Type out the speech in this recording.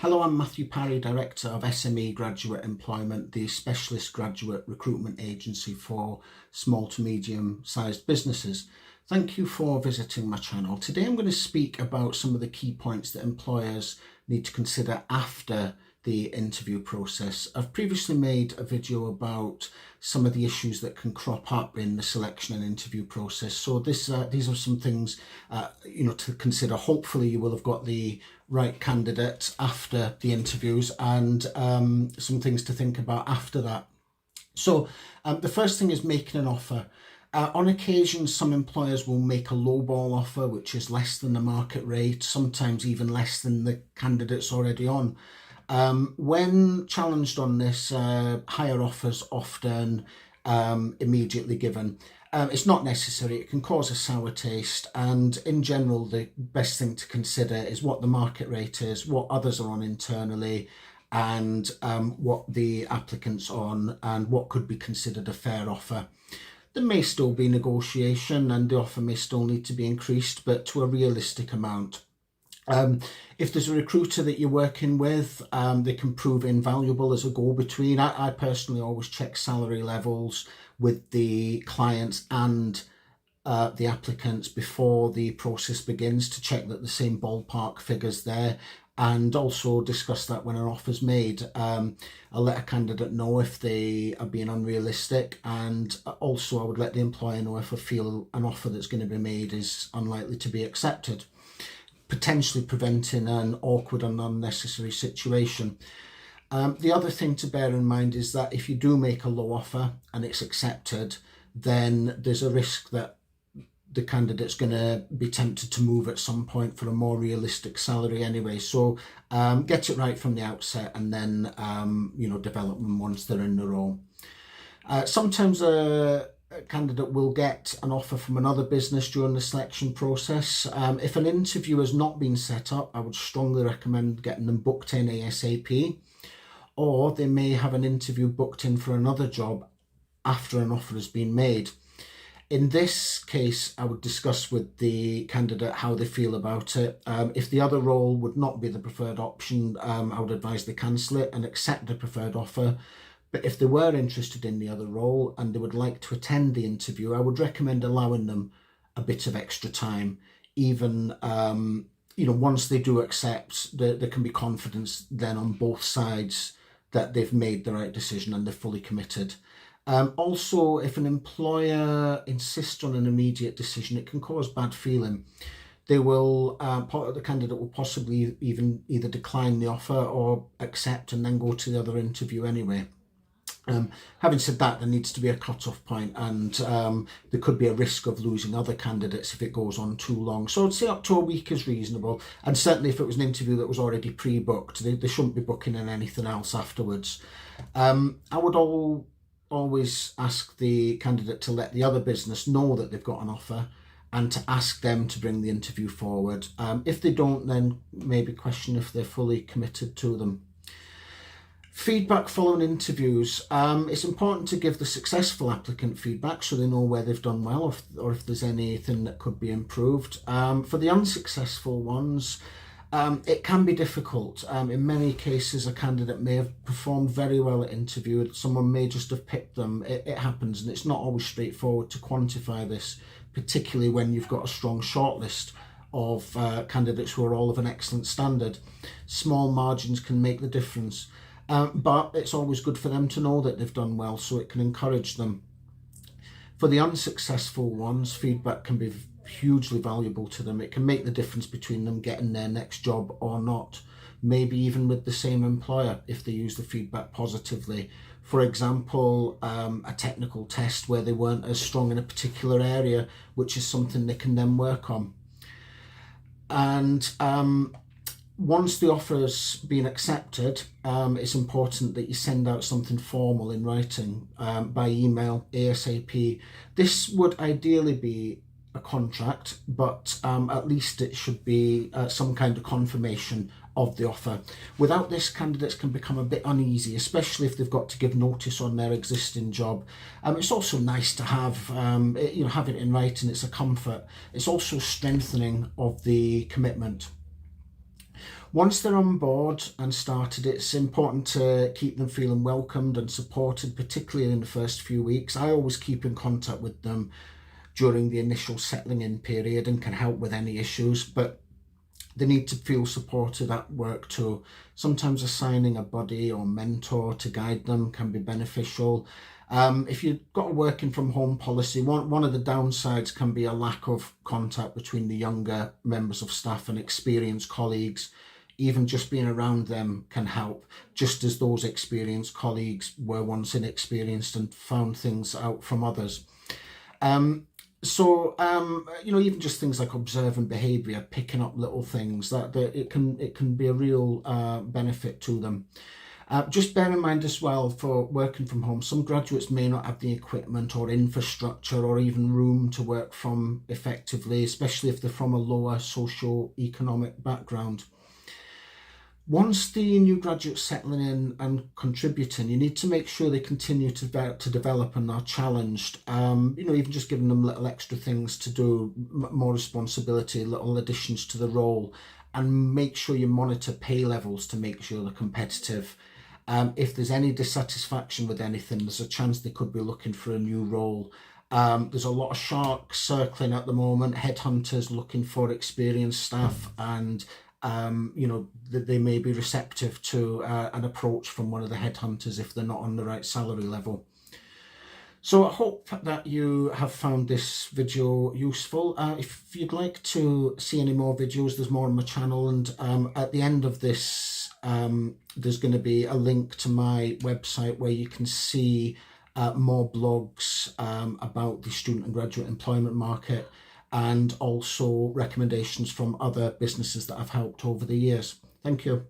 Hello, I'm Matthew Parry, Director of SME Graduate Employment, the specialist graduate recruitment agency for small to medium sized businesses. Thank you for visiting my channel. Today I'm going to speak about some of the key points that employers need to consider after the interview process. I've previously made a video about some of the issues that can crop up in the selection and interview process. So these are some things to consider. Hopefully you will have got the right candidate after the interviews, and some things to think about after that. So the first thing is making an offer. On occasion, some employers will make a lowball offer, which is less than the market rate, sometimes even less than the candidate's already on. When challenged on this, higher offers often immediately given. It's not necessary. It can cause a sour taste, and in general the best thing to consider is what the market rate is, what others are on internally, and what the applicant's on, and what could be considered a fair offer. There may still be negotiation and the offer may still need to be increased, but to a realistic amount. If there's a recruiter that you're working with, they can prove invaluable as a go-between. I personally always check salary levels with the clients and the applicants before the process begins to check that the same ballpark figures there, and also discuss that when an offer's made. I'll let a candidate know if they are being unrealistic, and also I would let the employer know if I feel an offer that's going to be made is unlikely to be accepted, potentially preventing an awkward and unnecessary situation. The other thing to bear in mind is that if you do make a low offer and it's accepted, then there's a risk that the candidate's going to be tempted to move at some point for a more realistic salary anyway. So get it right from the outset, and then develop them once they're in the role. Sometimes a candidate will get an offer from another business during the selection process. If an interview has not been set up, I would strongly recommend getting them booked in ASAP, or they may have an interview booked in for another job after an offer has been made. In this case, I would discuss with the candidate how they feel about it. If the other role would not be the preferred option, I would advise they cancel it and accept the preferred offer. But if they were interested in the other role and they would like to attend the interview, I would recommend allowing them a bit of extra time. Even, once they do accept, there can be confidence then on both sides that they've made the right decision and they're fully committed. Also, if an employer insists on an immediate decision, it can cause bad feeling. They will, the candidate will possibly even either decline the offer or accept and then go to the other interview anyway. Having said that, there needs to be a cut-off point, and there could be a risk of losing other candidates if it goes on too long. So I'd say up to a week is reasonable, and certainly if it was an interview that was already pre-booked, they shouldn't be booking in anything else afterwards. I would always ask the candidate to let the other business know that they've got an offer, and to ask them to bring the interview forward. If they don't, then maybe question if they're fully committed to them. Feedback following interviews. It's important to give the successful applicant feedback so they know where they've done well, or if there's anything that could be improved. For the unsuccessful ones, it can be difficult. In many cases, a candidate may have performed very well at interview. Someone may just have picked them. It happens, and it's not always straightforward to quantify this, particularly when you've got a strong shortlist of candidates who are all of an excellent standard. Small margins can make the difference. But it's always good for them to know that they've done well, so it can encourage them. For the unsuccessful ones, feedback can be hugely valuable to them. It can make the difference between them getting their next job or not, maybe even with the same employer if they use the feedback positively. For example, a technical test where they weren't as strong in a particular area, which is something they can then work on. And once the offer's been accepted, it's important that you send out something formal in writing by email ASAP. This would ideally be a contract, but at least it should be some kind of confirmation of the offer. Without this, candidates can become a bit uneasy, especially if they've got to give notice on their existing job. It's also nice to have, have it in writing. It's a comfort. It's also strengthening of the commitment. Once they're on board and started, it's important to keep them feeling welcomed and supported, particularly in the first few weeks. I always keep in contact with them during the initial settling in period and can help with any issues, but they need to feel supported at work too. Sometimes assigning a buddy or mentor to guide them can be beneficial. If you've got a working from home policy, one of the downsides can be a lack of contact between the younger members of staff and experienced colleagues. Even just being around them can help, just as those experienced colleagues were once inexperienced and found things out from others. Even just things like observing behaviour, picking up little things, that it can be a real benefit to them. Just bear in mind as well, for working from home, some graduates may not have the equipment or infrastructure or even room to work from effectively, especially if they're from a lower socio-economic background. Once the new graduates settling in and contributing, you need to make sure they continue to develop and are challenged. Even just giving them little extra things to do, more responsibility, little additions to the role, and make sure you monitor pay levels to make sure they're competitive. If there's any dissatisfaction with anything, there's a chance they could be looking for a new role. There's a lot of sharks circling at the moment, headhunters looking for experienced staff, and they may be receptive to an approach from one of the headhunters if they're not on the right salary level. So I hope that you have found this video useful. If you'd like to see any more videos, there's more on my channel, and at the end of this there's going to be a link to my website where you can see more blogs about the student and graduate employment market, and also recommendations from other businesses that I've helped over the years. Thank you.